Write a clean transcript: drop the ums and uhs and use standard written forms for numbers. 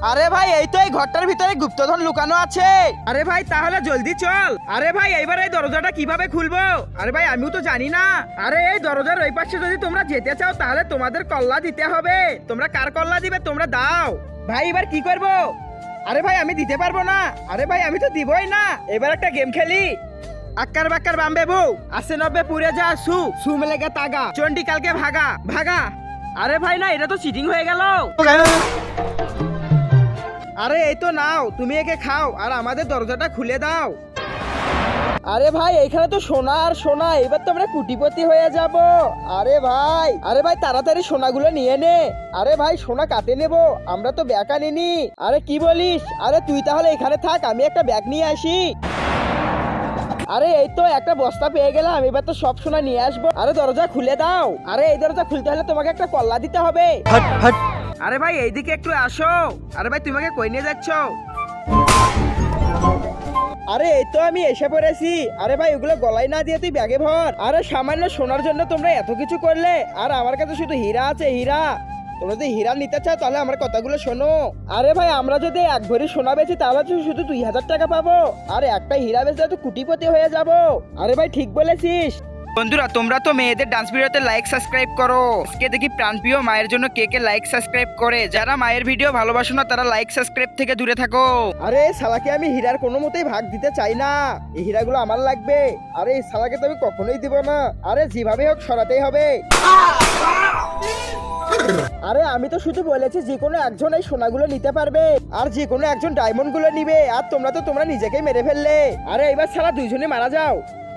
আরে ভাই এই তো এই ঘরটার ভিতরে গুপ্তধন লুকানো আছে। আরে ভাই তাহলে জলদি চল। আরে ভাই এইবার এই দরজাটা কিভাবে খুলবো? আরে ভাই আমিও তো জানি না। আরে এই দরজার ওই পাশে যদি তোমরা যেতে চাও তাহলে তোমাদের কল্লা দিতে হবে। তোমরা কার কল্লা দিবে তোমরা দাও। ভাই এবার কি করব? আরে ভাই আমি দিতে পারবো না। আরে ভাই আমি তো দিবই না। এবার একটা গেম খেলি। আক্কার বাক্কার বাম্বে বউ 80-90 পুরে যা সু মিলেগা তাগা চন্ডি কালকে ভাগা ভাগা। আরে ভাই না এটা তো চিটিং হয়ে গেল। আরে এই তো নাও তুমি একে খাও আর আমাদের দরজাটা খুলে দাও। আরে ভাই এখানে তো সোনা আর সোনা, এবার তো আমরা কোটিপতি হয়ে যাব। আরে ভাই তাড়াতাড়ি সোনাগুলো নিয়ে নে। আরে ভাই সোনা কাটে নেব, আমরা তো ব্যাগ আনিনি। আরে কি বলিস? আরে তুই তাহলে এখানে থাক, আমি একটা ব্যাগ নিয়ে আসি। আরে এই তো একটা বস্তা পেয়ে গেলাম, এবার তো সব সোনা নিয়ে আসবো। আরে দরজা খুলে দাও। আরে এই দরজা খুলতে হলে তোমাকে একটা কল্লা দিতে হবে। আরে ভাই এইদিকে একটু আসো। আরে ভাই তোমাকে কই নিয়ে যাচ্ছ? আরে এই তো আমি এসে পড়েছি। আরে ভাই ওগুলো গলায় না দিয়ে তুই ব্যাগে ভর। আরে সামান্য সোনার জন্য তোমরা এত কিছু করলে, আর আমার কাছে শুধু হীরা আছে, হীরা। তোমরা যদি হীরা নিতে চাও তাহলে আমার কথাগুলো শোনো। আরে ভাই আমরা যদি এক ভরি সোনা বেচি তাহলে তো শুধু 2000 টাকা পাবো, আর একটা হীরা বেচলে তো কোটিপতি হয়ে যাব। আরে ভাই ঠিক বলেছিস। বন্ধুরা তোমরা তো মেয়েদের ডান্স ভিডিওতে লাইক সাবস্ক্রাইব করো। আজকে দেখি প্রাণপ্রিয় মায়ের জন্য কে কে লাইক সাবস্ক্রাইব করে। যারা মায়ের ভিডিও ভালোবাসো না তারা লাইক সাবস্ক্রাইব থেকে দূরে থাকো। আরে শালাকে আমি হীরার কোনো মতেই ভাগ দিতে চাই না, এই হীরাগুলো আমার লাগবে। আরে এই শালাকে তো আমি কখনোই দিব না। আরে যেভাবে হোক সরাতেই হবে। আরে আমি তো শুধু বলেছি যে কোনো একজন এই সোনাগুলো নিতে পারবে, আর যে কোনো একজন ডায়মন্ড গুলো নিবে, আর তোমরা নিজেকেই মেরে ফেললে। আরে এবার শালা দুইজনে মারা যাও।